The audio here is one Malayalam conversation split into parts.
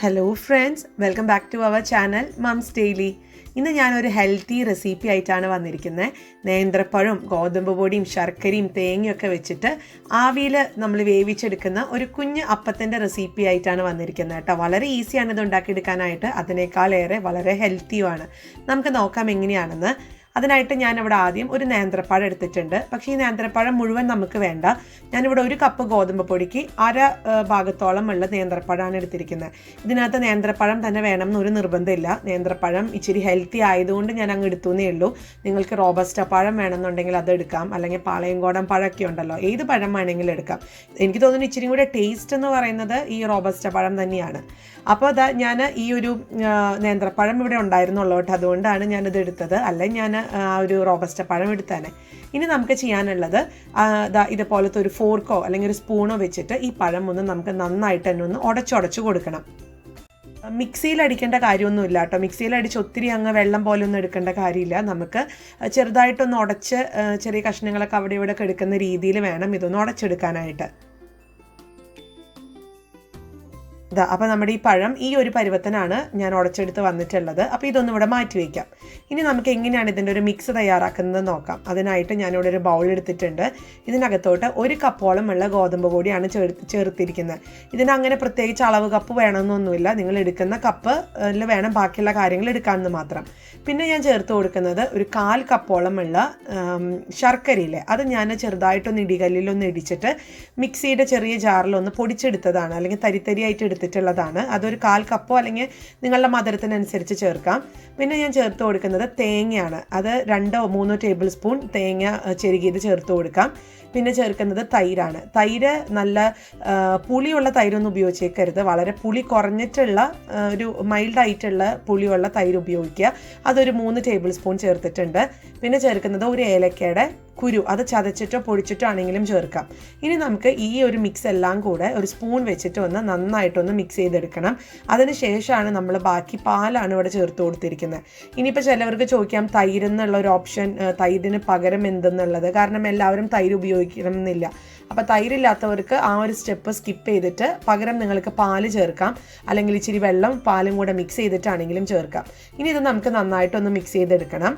Hello friends, welcome back to our channel mums daily. ഇന്ന് ഞാനൊരു ഹെൽത്തി റെസിപ്പി ആയിട്ടാണ് വന്നിരിക്കുന്നത്. നേന്ത്രപ്പഴവും ഗോതമ്പ് പൊടിയും ശർക്കരയും തേങ്ങയൊക്കെ വെച്ചിട്ട് ആവിയിൽ നമ്മൾ വേവിച്ചെടുക്കുന്ന ഒരു കുഞ്ഞ് അപ്പത്തിൻ്റെ റെസിപ്പി ആയിട്ടാണ് വന്നിരിക്കുന്നത് കേട്ടോ. വളരെ ഈസിയാണ് ഇത് ഉണ്ടാക്കിയെടുക്കാനായിട്ട്, അതിനേക്കാളേറെ വളരെ ഹെൽത്തിയുമാണ്. നമുക്ക് നോക്കാം എങ്ങനെയാണെന്ന്. അതിനായിട്ട് ഞാനിവിടെ ആദ്യം ഒരു നേന്ത്രപ്പഴം എടുത്തിട്ടുണ്ട്. പക്ഷേ ഈ നേന്ത്രപ്പഴം മുഴുവൻ നമുക്ക് വേണ്ട. ഞാനിവിടെ ഒരു കപ്പ് ഗോതമ്പ് പൊടിക്ക് അര ഭാഗത്തോളം ഉള്ള നേന്ത്രപ്പഴമാണ് എടുത്തിരിക്കുന്നത്. ഇതിനകത്ത് നേന്ത്രപ്പഴം തന്നെ വേണം എന്നൊരു നിർബന്ധമില്ല. നേന്ത്രപ്പഴം ഇച്ചിരി ഹെൽത്തി ആയതുകൊണ്ട് ഞാൻ അങ്ങ് എടുത്തുന്നേ ഉള്ളൂ. നിങ്ങൾക്ക് റോബസ്റ്റ പഴം വേണമെന്നുണ്ടെങ്കിൽ അത് എടുക്കാം, അല്ലെങ്കിൽ പാളയംകോടൻ പഴമൊക്കെ ഉണ്ടല്ലോ, ഏത് പഴം വേണമെങ്കിലും എടുക്കാം. എനിക്ക് തോന്നുന്നു ഇച്ചിരി കൂടെ ടേസ്റ്റ് എന്ന് പറയുന്നത് ഈ റോബസ്റ്റ പഴം തന്നെയാണ്. അപ്പോൾ അതാ ഞാൻ ഈ ഒരു നേന്ത്രപ്പഴം ഇവിടെ ഉണ്ടായിരുന്നുള്ളൂ കേട്ടോ, അതുകൊണ്ടാണ് ഞാനിത് എടുത്തത്. അല്ലെങ്കിൽ ഞാൻ ഒരു റോബസ്റ്റ പഴം എടുത്തേനെ. ഇനി നമുക്ക് ചെയ്യാനുള്ളത് ഇതുപോലത്തെ ഒരു ഫോർക്കോ അല്ലെങ്കിൽ ഒരു സ്പൂണോ വെച്ചിട്ട് ഈ പഴം ഒന്ന് നമുക്ക് നന്നായിട്ട് തന്നെ ഒന്ന് ഉടച്ചുടച്ച് കൊടുക്കണം. മിക്സിയിൽ അടിക്കേണ്ട കാര്യമൊന്നുമില്ല കേട്ടോ. മിക്സിയിൽ അടിച്ച് ഒത്തിരി അങ്ങ് വെള്ളം പോലെ ഒന്നും എടുക്കേണ്ട കാര്യമില്ല. നമുക്ക് ചെറുതായിട്ടൊന്ന് ഉടച്ച് ചെറിയ കഷ്ണങ്ങളൊക്കെ അവിടെ ഇവിടെ ഒക്കെ എടുക്കുന്ന രീതിയിൽ വേണം ഇതൊന്ന് ഉടച്ചെടുക്കാനായിട്ട്. അപ്പോൾ നമ്മുടെ ഈ പഴം ഈ ഒരു പരുവത്തിനാണ് ഞാൻ ഉടച്ചെടുത്ത് വന്നിട്ടുള്ളത്. അപ്പോൾ ഇതൊന്നും ഇവിടെ മാറ്റി വയ്ക്കാം. ഇനി നമുക്ക് എങ്ങനെയാണ് ഇതിൻ്റെ ഒരു മിക്സ് തയ്യാറാക്കുന്നത് നോക്കാം. അതിനായിട്ട് ഞാനിവിടെ ഒരു ബൗൾ എടുത്തിട്ടുണ്ട്. ഇതിനകത്തോട്ട് ഒരു കപ്പോളം ഉള്ള ഗോതമ്പ് പൊടിയാണ് ചേർത്തിരിക്കുന്നത്. ഇതിനങ്ങനെ പ്രത്യേകിച്ച് അളവ് കപ്പ് വേണമെന്നൊന്നുമില്ല. നിങ്ങൾ എടുക്കുന്ന കപ്പിൽ വേണം ബാക്കിയുള്ള കാര്യങ്ങൾ എടുക്കാമെന്ന് മാത്രം. പിന്നെ ഞാൻ ചേർത്ത് കൊടുക്കുന്നത് ഒരു 1/4 കപ്പോളം ഉള്ള ശർക്കരയില്ലേ, അത് ഞാൻ ചെറുതായിട്ടൊന്ന് ഇടികല്ലിലൊന്ന് ഇടിച്ചിട്ട് മിക്സിയുടെ ചെറിയ ജാറിലൊന്ന് പൊടിച്ചെടുത്തതാണ്, അല്ലെങ്കിൽ തരിതരിയായിട്ട് എടുത്തിട്ടുള്ളതാണ്. അതൊരു 1/4 കപ്പോ അല്ലെങ്കിൽ നിങ്ങളുടെ മധുരത്തിനനുസരിച്ച് ചേർക്കാം. പിന്നെ ഞാൻ ചേർത്ത് കൊടുക്കുന്നത് തേങ്ങയാണ്. അത് 2-3 ടേബിൾ സ്പൂൺ തേങ്ങ ചെരുകിയത് ചേർത്ത് കൊടുക്കാം. പിന്നെ ചേർക്കുന്നത് തൈരാണ്. തൈര് നല്ല പുളിയുള്ള തൈരൊന്നും ഉപയോഗിച്ചേക്കരുത്. വളരെ പുളി കുറഞ്ഞിട്ടുള്ള ഒരു മൈൽഡായിട്ടുള്ള പുളിയുള്ള തൈര് ഉപയോഗിക്കുക. അതൊരു 3 ടേബിൾ സ്പൂൺ ചേർത്തിട്ടുണ്ട്. പിന്നെ ചേർക്കുന്നത് ഒരു ഏലക്കയുടെ കുരു, അത് ചതച്ചിട്ടോ പൊടിച്ചിട്ടോ ആണെങ്കിലും ചേർക്കാം. ഇനി നമുക്ക് ഈ ഒരു മിക്സ് എല്ലാം കൂടെ ഒരു സ്പൂൺ വെച്ചിട്ട് ഒന്ന് നന്നായിട്ടൊന്ന് മിക്സ് ചെയ്തെടുക്കണം. അതിന് ശേഷമാണ് നമ്മൾ ബാക്കി പാലാണ് ഇവിടെ ചേർത്ത് കൊടുത്തിരിക്കുന്നത്. ഇനിയിപ്പോൾ ചിലവർക്ക് ചോദിക്കാം തൈര് എന്നുള്ള ഒരു ഓപ്ഷൻ, തൈരിന് പകരം എന്തെന്നുള്ളത്. കാരണം എല്ലാവരും തൈര് ഉപയോഗിക്കണം എന്നില്ല. അപ്പോൾ തൈരില്ലാത്തവർക്ക് ആ ഒരു സ്റ്റെപ്പ് സ്കിപ്പ് ചെയ്തിട്ട് പകരം നിങ്ങൾക്ക് പാല് ചേർക്കാം, അല്ലെങ്കിൽ ഇച്ചിരി വെള്ളം പാലും കൂടെ മിക്സ് ചെയ്തിട്ടാണെങ്കിലും ചേർക്കാം. ഇനി ഇത് നമുക്ക് നന്നായിട്ടൊന്ന് മിക്സ് ചെയ്തെടുക്കണം.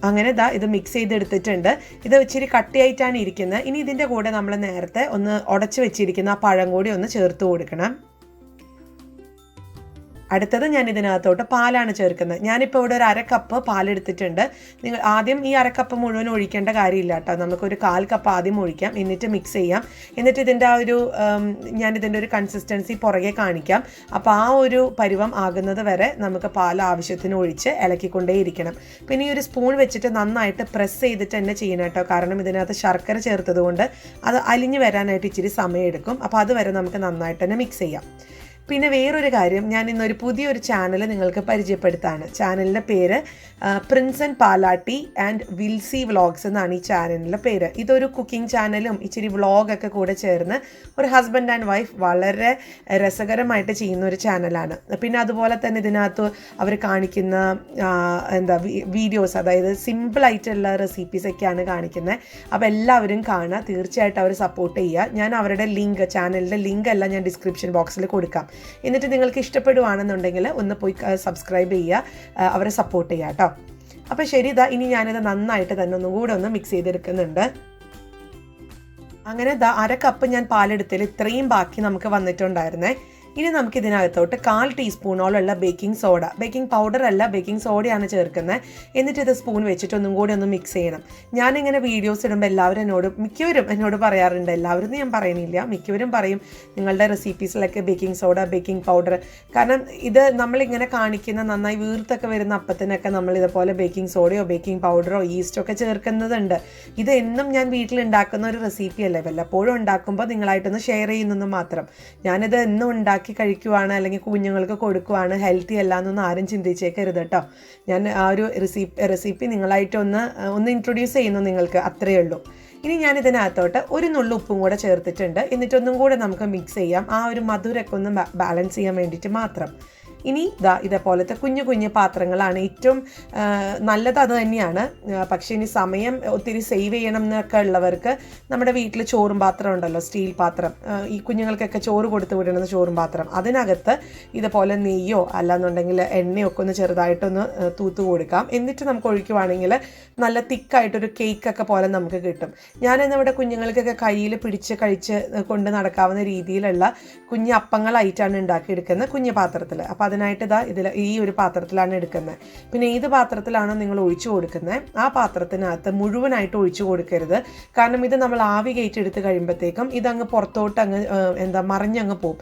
അങ്ങനെ ഇത് മിക്സ് ചെയ്തെടുത്തിട്ടുണ്ട്. ഇത് ഇച്ചിരി കട്ടിയായിട്ടാണ് ഇരിക്കുന്നത്. ഇനി ഇതിൻ്റെ കൂടെ നമ്മൾ നേരത്തെ ഒന്ന് ഉടച്ച് വെച്ചിരിക്കുന്ന ആ പഴം കൂടി ഒന്ന് ചേർത്ത് കൊടുക്കണം. അടുത്തത് ഞാൻ ഇതിനകത്തോട്ട് പാലാണ് ചേർക്കുന്നത്. ഞാനിപ്പോൾ ഇവിടെ ഒരു 1/2 കപ്പ് പാലെടുത്തിട്ടുണ്ട്. നിങ്ങൾ ആദ്യം ഈ 1/2 കപ്പ് മുഴുവൻ ഒഴിക്കേണ്ട കാര്യമില്ല കേട്ടോ. നമുക്കൊരു 1/4 കപ്പ് ആദ്യം ഒഴിക്കാം, എന്നിട്ട് മിക്സ് ചെയ്യാം. എന്നിട്ട് ഇതിൻ്റെ ഞാനിതിൻ്റെ ഒരു കൺസിസ്റ്റൻസി പുറകെ കാണിക്കാം. അപ്പോൾ ആ ഒരു പരുവം ആകുന്നത് വരെ നമുക്ക് പാൽ ആവശ്യത്തിന് ഒഴിച്ച് ഇളക്കിക്കൊണ്ടേയിരിക്കണം. പിന്നെ ഈ ഒരു സ്പൂൺ വെച്ചിട്ട് നന്നായിട്ട് പ്രസ് ചെയ്തിട്ട് തന്നെ ചെയ്യണം കേട്ടോ. കാരണം ഇതിനകത്ത് ശർക്കര ചേർത്തത് കൊണ്ട് അത് അലിഞ്ഞു വരാനായിട്ട് ഇച്ചിരി സമയം എടുക്കും. അപ്പോൾ അതുവരെ നമുക്ക് നന്നായിട്ട് തന്നെ മിക്സ് ചെയ്യാം. പിന്നെ വേറൊരു കാര്യം, ഞാൻ ഇന്നൊരു പുതിയൊരു ചാനൽ നിങ്ങൾക്ക് പരിചയപ്പെടുത്താണ്. ചാനലിൻ്റെ പേര് Prince and Palatty and Wilsy vlogs എന്നാണ് ഈ ചാനലിൻ്റെ പേര്. ഇതൊരു കുക്കിംഗ് ചാനലും ഇച്ചിരി വ്ളോഗൊക്കെ കൂടെ ചേർന്ന് ഒരു ഹസ്ബൻഡ് ആൻഡ് വൈഫ് വളരെ രസകരമായിട്ട് ചെയ്യുന്ന ഒരു ചാനലാണ്. പിന്നെ അതുപോലെ തന്നെ ഇതിനകത്ത് അവർ കാണിക്കുന്ന വീഡിയോസ്, അതായത് സിമ്പിളായിട്ടുള്ള റെസിപ്പീസൊക്കെയാണ് കാണിക്കുന്നത്. അപ്പോൾ എല്ലാവരും കാണുക, തീർച്ചയായിട്ടും അവർ സപ്പോർട്ട് ചെയ്യുക. ഞാൻ അവരുടെ ലിങ്ക്, ചാനലിൻ്റെ ലിങ്ക് എല്ലാം ഞാൻ ഡിസ്ക്രിപ്ഷൻ ബോക്സിൽ കൊടുക്കാം. എന്നിട്ട് നിങ്ങൾക്ക് ഇഷ്ടപ്പെടുവാണെന്നുണ്ടെങ്കിൽ ഒന്ന് പോയി സബ്സ്ക്രൈബ് ചെയ്യുക, അവരെ സപ്പോർട്ട് ചെയ്യുക കേട്ടോ. അപ്പോൾ ശരി, ഇനി ഞാനിത് നന്നായിട്ട് തന്നെ ഒന്നും കൂടെ ഒന്ന് മിക്സ് ചെയ്തെടുക്കുന്നുണ്ട്. അങ്ങനെ 1/2 കപ്പ് ഞാൻ പാലെടുത്തതിൽ ഇത്രയും ബാക്കി നമുക്ക് വന്നിട്ടുണ്ടായിരുന്നേ. ഇനി നമുക്ക് ഇതിനകത്തോട്ട് 1/4 ടീസ്പൂണോളമുള്ള ബേക്കിംഗ് സോഡ, ബേക്കിംഗ് പൗഡർ അല്ല ബേക്കിംഗ് സോഡയാണ് ചേർക്കുന്നത്. എന്നിട്ട് ഇത് സ്പൂൺ വെച്ചിട്ട് ഒന്നും കൂടി ഒന്ന് മിക്സ് ചെയ്യണം. ഞാനിങ്ങനെ വീഡിയോസ് ഇടുമ്പോൾ എല്ലാവരും മിക്കവരും എന്നോട് പറയാറുണ്ട്, എല്ലാവരും ഞാൻ പറയുന്നില്ല, മിക്കവരും പറയും നിങ്ങളുടെ റെസിപ്പീസിലൊക്കെ ബേക്കിംഗ് സോഡ, ബേക്കിംഗ് പൗഡർ. കാരണം ഇത് നമ്മളിങ്ങനെ കാണിക്കുന്ന നന്നായി വീർത്തൊക്കെ വരുന്ന അപ്പത്തിനൊക്കെ നമ്മൾ ഇതുപോലെ ബേക്കിംഗ് സോഡയോ ബേക്കിംഗ് പൗഡറോ ഈസ്റ്റോ ഒക്കെ ചേർക്കുന്നതുണ്ട്. ഇത് എന്നും ഞാൻ വീട്ടിലുണ്ടാക്കുന്ന ഒരു റെസിപ്പി അല്ലേ, വല്ലപ്പോഴും ഉണ്ടാക്കുമ്പോൾ നിങ്ങളായിട്ടൊന്ന് ഷെയർ ചെയ്യുന്നെന്ന് മാത്രം. ഞാനിത് എന്നും ഉണ്ടാക്കി കഴിക്കുവാണ് അല്ലെങ്കിൽ കുഞ്ഞുങ്ങൾക്ക് കൊടുക്കുവാണ്, ഹെൽത്തി അല്ല എന്നൊന്നും ആരും ചിന്തിച്ചേക്കരുത് കേട്ടോ. ഞാൻ ആ ഒരു റെസിപ്പി നിങ്ങളായിട്ടൊന്ന് ഇൻട്രൊഡ്യൂസ് ചെയ്യുന്നു നിങ്ങൾക്ക്, അത്രയേ ഉള്ളൂ. ഇനി ഞാൻ ഇതിനകത്തോട്ട് ഒരു നുള്ളു ഉപ്പും കൂടെ ചേർത്തിട്ടുണ്ട്. എന്നിട്ടൊന്നും കൂടെ നമുക്ക് മിക്സ് ചെയ്യാം, ആ ഒരു മധുരമൊക്കെ ഒന്ന് ബാലൻസ് ചെയ്യാൻ വേണ്ടിയിട്ട് മാത്രം. ഇനി ഇതേപോലത്തെ കുഞ്ഞു കുഞ്ഞു പാത്രങ്ങളാണ് ഏറ്റവും നല്ലത്, അത് തന്നെയാണ്. പക്ഷേ ഇനി സമയം ഒത്തിരി സേവ് ചെയ്യണം എന്നൊക്കെ ഉള്ളവർക്ക് നമ്മുടെ വീട്ടിൽ ചോറും പാത്രം ഉണ്ടല്ലോ, സ്റ്റീൽ പാത്രം, ഈ കുഞ്ഞുങ്ങൾക്കൊക്കെ ചോറ് കൊടുത്ത് വിടുന്നത് ചോറും പാത്രം, അതിനകത്ത് ഇതുപോലെ നെയ്യോ അല്ലാന്നുണ്ടെങ്കിൽ എണ്ണയൊക്കെ ഒന്ന് ചെറുതായിട്ടൊന്ന് തൂത്ത് കൊടുക്കാം. എന്നിട്ട് നമുക്ക് ഒഴിക്കുവാണെങ്കിൽ നല്ല തിക്കായിട്ടൊരു കേക്കൊക്കെ പോലെ നമുക്ക് കിട്ടും. ഞാനിന്നിവിടെ കുഞ്ഞുങ്ങൾക്കൊക്കെ കയ്യിൽ പിടിച്ച് കഴിച്ച് കൊണ്ട് നടക്കാവുന്ന രീതിയിലുള്ള കുഞ്ഞ് അപ്പങ്ങളായിട്ടാണ് ഉണ്ടാക്കിയെടുക്കുന്നത് കുഞ്ഞു പാത്രത്തിൽ. അപ്പോൾ അതിനായിട്ട് ഈ ഒരു പാത്രത്തിലാണ് എടുക്കുന്നത്. പിന്നെ ഏത് പാത്രത്തിലാണോ നിങ്ങൾ ഒഴിച്ചു കൊടുക്കുന്നത് ആ പാത്രത്തിനകത്ത് മുഴുവനായിട്ട് ഒഴിച്ചു കൊടുക്കരുത്. കാരണം ഇത് നമ്മൾ ആവി കയറ്റെടുത്ത് കഴിയുമ്പോഴത്തേക്കും ഇതങ്ങ് പുറത്തോട്ട് അങ്ങ് മറിഞ്ഞങ്ങ് പോവും,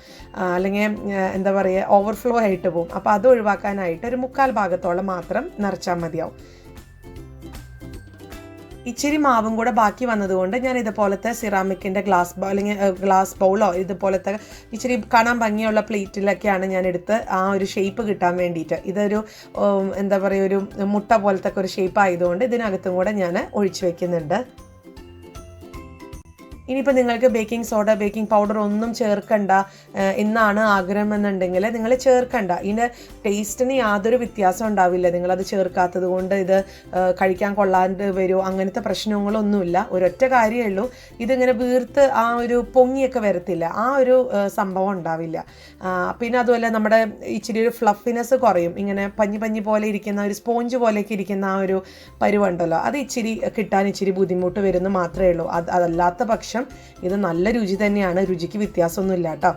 അല്ലെങ്കിൽ എന്താ പറയുക ഓവർഫ്ലോ ആയിട്ട് പോവും. അപ്പോൾ അത് ഒഴിവാക്കാനായിട്ട് ഒരു 1/4 ഭാഗത്തോളം മാത്രം നിറച്ചാൽ മതിയാവും. ഇച്ചിരി മാവും കൂടെ ബാക്കി വന്നതുകൊണ്ട് ഞാൻ ഇതുപോലത്തെ സിറാമിക്കിൻ്റെ ഗ്ലാസ് ബൗളോ ഇതുപോലത്തെ ഇച്ചിരി കാണാൻ ഭംഗിയുള്ള പ്ലേറ്റിലൊക്കെയാണ് ഞാൻ എടുത്ത് ആ ഒരു ഷേപ്പ് കിട്ടാൻ വേണ്ടിയിട്ട്. ഇതൊരു എന്താ പറയുക ഒരു മുട്ട പോലത്തെ ഒരു ഷേപ്പ് ആയതുകൊണ്ട് ഇതിനകത്തും കൂടെ ഞാൻ ഒഴിച്ചു വയ്ക്കുന്നുണ്ട്. ഇനിയിപ്പോൾ നിങ്ങൾക്ക് ബേക്കിംഗ് സോഡ, ബേക്കിംഗ് പൗഡർ ഒന്നും ചേർക്കണ്ട എന്നാണ് ആഗ്രഹം എന്നുണ്ടെങ്കിൽ നിങ്ങൾ ചേർക്കണ്ട. ഇതിൻ്റെ ടേസ്റ്റിന് യാതൊരു വ്യത്യാസം ഉണ്ടാവില്ല. നിങ്ങളത് ചേർക്കാത്തത് കൊണ്ട് ഇത് കഴിക്കാൻ കൊള്ളാണ്ട് വരുമോ അങ്ങനത്തെ പ്രശ്നങ്ങളൊന്നുമില്ല. ഒരൊറ്റ കാര്യമേ ഉള്ളൂ, ഇതിങ്ങനെ വീർത്ത് ആ ഒരു പൊങ്ങിയൊക്കെ വരത്തില്ല, ആ ഒരു സംഭവം ഉണ്ടാവില്ല. പിന്നെ അതുപോലെ നമ്മുടെ ഇച്ചിരി ഒരു ഫ്ലഫിനെസ് കുറയും. ഇങ്ങനെ പഞ്ഞി പോലെ ഇരിക്കുന്ന ഒരു സ്പോഞ്ച് പോലെയൊക്കെ ഇരിക്കുന്ന ആ ഒരു പരുവുണ്ടല്ലോ, അത് ഇച്ചിരി കിട്ടാൻ ഇച്ചിരി ബുദ്ധിമുട്ട് വരുന്നു മാത്രമേ ഉള്ളൂ. അതല്ലാത്ത പക്ഷം ഇത് നല്ല രുചി തന്നെയാണ്, രുചിക്ക് വ്യത്യാസമൊന്നുമില്ല കേട്ടോ.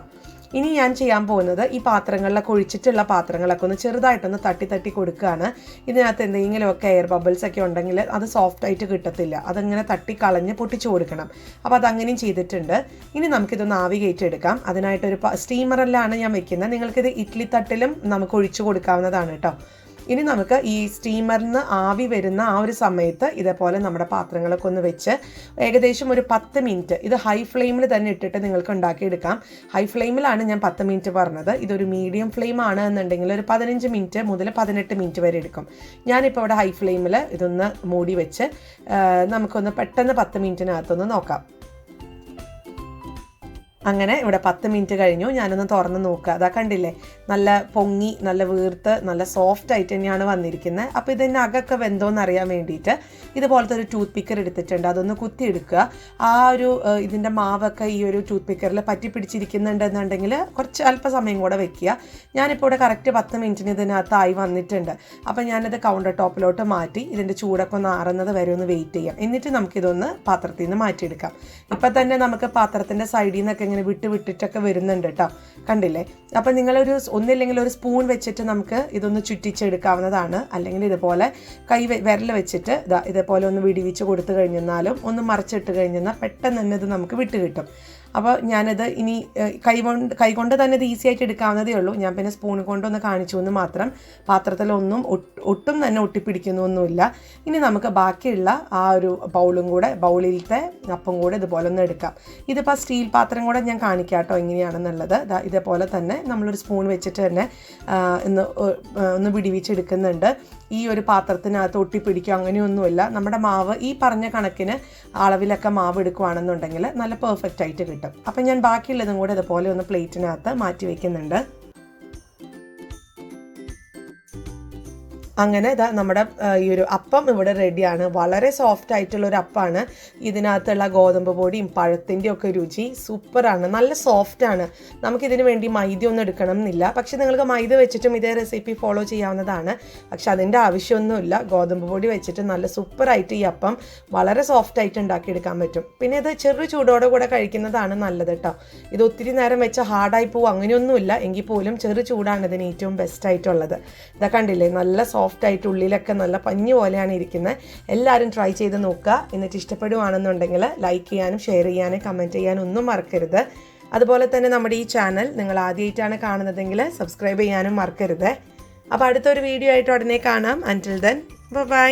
ഇനി ഞാൻ ചെയ്യാൻ പോകുന്നത് ഈ പാത്രങ്ങളിലൊക്കെ ഒഴിച്ചിട്ടുള്ള പാത്രങ്ങളൊക്കെ ഒന്ന് ചെറുതായിട്ടൊന്ന് തട്ടി കൊടുക്കുകയാണ്. ഇതിനകത്ത് എന്തെങ്കിലുമൊക്കെ എയർ ബബിൾസ് ഒക്കെ ഉണ്ടെങ്കിൽ അത് സോഫ്റ്റായിട്ട് കിട്ടത്തില്ല, അതങ്ങനെ തട്ടിക്കളഞ്ഞ് പൊട്ടിച്ചു കൊടുക്കണം. അപ്പോൾ അതങ്ങനെയും ചെയ്തിട്ടുണ്ട്. ഇനി നമുക്കിതൊന്ന് ആവി കയറ്റിയെടുക്കാം. അതിനായിട്ടൊരു സ്റ്റീമറിലാണ് ഞാൻ വെക്കുന്നത്. നിങ്ങൾക്കിത് ഇഡ്ഡലി തട്ടിലും നമുക്ക് ഒഴിച്ചു കൊടുക്കാവുന്നതാണ് കേട്ടോ. ഇനി നമുക്ക് ഈ സ്റ്റീമറിന് ആവി വരുന്ന ആ ഒരു സമയത്ത് ഇതേപോലെ നമ്മുടെ പാത്രങ്ങളൊക്കെ ഒന്ന് വെച്ച് ഏകദേശം ഒരു 10 മിനിറ്റ്, ഇത് ഹൈ ഫ്ലെയിമിൽ തന്നെ ഇട്ടിട്ട് നിങ്ങൾക്ക് ഉണ്ടാക്കിയെടുക്കാം. ഹൈ ഫ്ലെയിമിലാണ് ഞാൻ 10 മിനിറ്റ് പറഞ്ഞത്. ഇതൊരു മീഡിയം ഫ്ലെയിം ആണ് എന്നുണ്ടെങ്കിൽ ഒരു 15 മിനിറ്റ് മുതൽ 18 മിനിറ്റ് വരെ എടുക്കും. ഞാനിപ്പോൾ ഇവിടെ ഹൈ ഫ്ലെയിമിൽ ഇതൊന്ന് മൂടി വെച്ച് നമുക്കൊന്ന് പെട്ടെന്ന് 10 മിനിറ്റിനകത്തൊന്ന് നോക്കാം. അങ്ങനെ ഇവിടെ 10 മിനിറ്റ് കഴിഞ്ഞു. ഞാനൊന്ന് തുറന്ന് നോക്കുക. അതാ കണ്ടില്ലേ, നല്ല പൊങ്ങി നല്ല വീർത്ത് നല്ല സോഫ്റ്റ് ആയിട്ട് തന്നെയാണ് വന്നിരിക്കുന്നത്. അപ്പോൾ ഇതിൻ്റെ അകമൊക്കെ വെന്തോന്ന് അറിയാൻ വേണ്ടിയിട്ട് ഇതുപോലത്തെ ഒരു ടൂത്ത് പിക്കർ എടുത്തിട്ടുണ്ട്. അതൊന്ന് കുത്തിയെടുക്കുക. ആ ഒരു ഇതിൻ്റെ മാവൊക്കെ ഈ ഒരു ടൂത്ത് പിക്കറിൽ പറ്റി പിടിച്ചിരിക്കുന്നുണ്ടെന്നുണ്ടെങ്കിൽ കുറച്ച് അല്പസമയം കൂടെ വെക്കുക. ഞാനിപ്പോൾ ഇവിടെ കറക്റ്റ് 10 മിനിറ്റിന് ഇതിനകത്തായി വന്നിട്ടുണ്ട്. അപ്പോൾ ഞാനത് കൗണ്ടർ ടോപ്പിലോട്ട് മാറ്റി ഇതിൻ്റെ ചൂടൊക്കെ ഒന്ന് ആറുന്നത് വരെ ഒന്ന് വെയിറ്റ് ചെയ്യാം. എന്നിട്ട് നമുക്കിതൊന്ന് പാത്രത്തിൽ നിന്ന് മാറ്റിയെടുക്കാം. ഇപ്പം തന്നെ നമുക്ക് പാത്രത്തിൻ്റെ സൈഡിൽ നിന്നൊക്കെ ഇങ്ങനെ വിട്ടിട്ടൊക്കെ വരുന്നുണ്ട് കേട്ടോ, കണ്ടില്ലേ. അപ്പം നിങ്ങളൊരു ഒന്നില്ലെങ്കിൽ ഒരു സ്പൂൺ വെച്ചിട്ട് നമുക്ക് ഇതൊന്ന് ചുറ്റിച്ചെടുക്കാവുന്നതാണ്. അല്ലെങ്കിൽ ഇതുപോലെ വിരൽ വെച്ചിട്ട് ഇതേപോലെ ഒന്ന് വിടിവിച്ച് കൊടുത്തു കഴിഞ്ഞാലും ഒന്ന് മറിച്ചിട്ട് കഴിഞ്ഞാൽ പെട്ടെന്ന് തന്നെ ഇത് നമുക്ക് വിട്ട് കിട്ടും. അപ്പോൾ ഞാനത് ഇനി കൈകൊണ്ട് തന്നെ ഇത് ഈസി ആയിട്ട് എടുക്കാവുന്നതേ ഉള്ളൂ. ഞാൻ പിന്നെ സ്പൂൺ കൊണ്ടൊന്ന് കാണിച്ചു എന്ന് മാത്രം. പാത്രത്തിലൊന്നും ഒട്ടും തന്നെ ഒട്ടിപ്പിടിക്കുന്നൊന്നുമില്ല. ഇനി നമുക്ക് ബാക്കിയുള്ള ആ ഒരു ബൗളിലത്തെ അപ്പം കൂടെ ഇതുപോലെ ഒന്ന് എടുക്കാം. ഇതിപ്പോൾ സ്റ്റീൽ പാത്രം കൂടെ ഞാൻ കാണിക്കാം കേട്ടോ എങ്ങനെയാണെന്നുള്ളത്. ഇതേപോലെ തന്നെ നമ്മളൊരു സ്പൂൺ വെച്ചിട്ട് തന്നെ ഒന്ന് വിടിവിച്ചെടുക്കുന്നുണ്ട്. ഈ ഒരു പാത്രത്തിനകത്ത് ഒട്ടിപ്പിടിക്കുക അങ്ങനെയൊന്നുമില്ല. നമ്മുടെ മാവ് ഈ പറഞ്ഞ കണക്കിന് അളവിലൊക്കെ മാവ് എടുക്കുകയാണെന്നുണ്ടെങ്കിൽ നല്ല പെർഫെക്റ്റ് ആയിട്ട് കിട്ടും. അപ്പം ഞാൻ ബാക്കിയുള്ളതും കൂടെ ഇതുപോലെ ഒന്ന് പ്ലേറ്റിനകത്ത് മാറ്റി വയ്ക്കുന്നുണ്ട്. അങ്ങനെ നമ്മുടെ ഈ ഒരു അപ്പം ഇവിടെ റെഡിയാണ്. വളരെ സോഫ്റ്റ് ആയിട്ടുള്ളൊരു അപ്പമാണ്. ഇതിനകത്തുള്ള ഗോതമ്പ് പൊടിയും പഴത്തിൻ്റെയും ഒക്കെ രുചി സൂപ്പറാണ്, നല്ല സോഫ്റ്റാണ്. നമുക്കിതിന് വേണ്ടി മൈദ ഒന്നും എടുക്കണം എന്നില്ല. പക്ഷെ നിങ്ങൾക്ക് മൈദ വെച്ചിട്ടും ഇതേ റെസിപ്പി ഫോളോ ചെയ്യാവുന്നതാണ്. പക്ഷെ അതിൻ്റെ ആവശ്യമൊന്നുമില്ല. ഗോതമ്പ് പൊടി വെച്ചിട്ട് നല്ല സൂപ്പറായിട്ട് ഈ അപ്പം വളരെ സോഫ്റ്റായിട്ട് ഉണ്ടാക്കിയെടുക്കാൻ പറ്റും. പിന്നെ ഇത് ചെറു ചൂടോടെ കൂടെ കഴിക്കുന്നതാണ് നല്ലത് കേട്ടോ. ഇത് ഒത്തിരി നേരം വെച്ച് ഹാർഡായി പോവും അങ്ങനെയൊന്നുമില്ല. എങ്കിൽ പോലും ചെറു ചൂടാണ് ഇതിന് ഏറ്റവും ബെസ്റ്റായിട്ടുള്ളത്. ഇതൊക്കെ കണ്ടില്ലേ, നല്ല സോഫ്റ്റ് ആയിട്ട് ഉള്ളിലൊക്കെ നല്ല പഞ്ഞി പോലെയാണ് ഇരിക്കുന്നത്. എല്ലാവരും ട്രൈ ചെയ്ത് നോക്കുക. എന്നിട്ട് ഇഷ്ടപ്പെടുവാണെന്നുണ്ടെങ്കിൽ ലൈക്ക് ചെയ്യാനും ഷെയർ ചെയ്യാനും കമൻറ്റ് ചെയ്യാനും ഒന്നും മറക്കരുത്. അതുപോലെ തന്നെ നമ്മുടെ ഈ ചാനൽ നിങ്ങൾ ആദ്യമായിട്ടാണ് കാണുന്നതെങ്കിൽ സബ്സ്ക്രൈബ് ചെയ്യാനും മറക്കരുത്. അപ്പോൾ അടുത്തൊരു വീഡിയോ ആയിട്ട് ഉടനെ കാണാം. അൻറ്റിൽ ദെൻ ബൈ.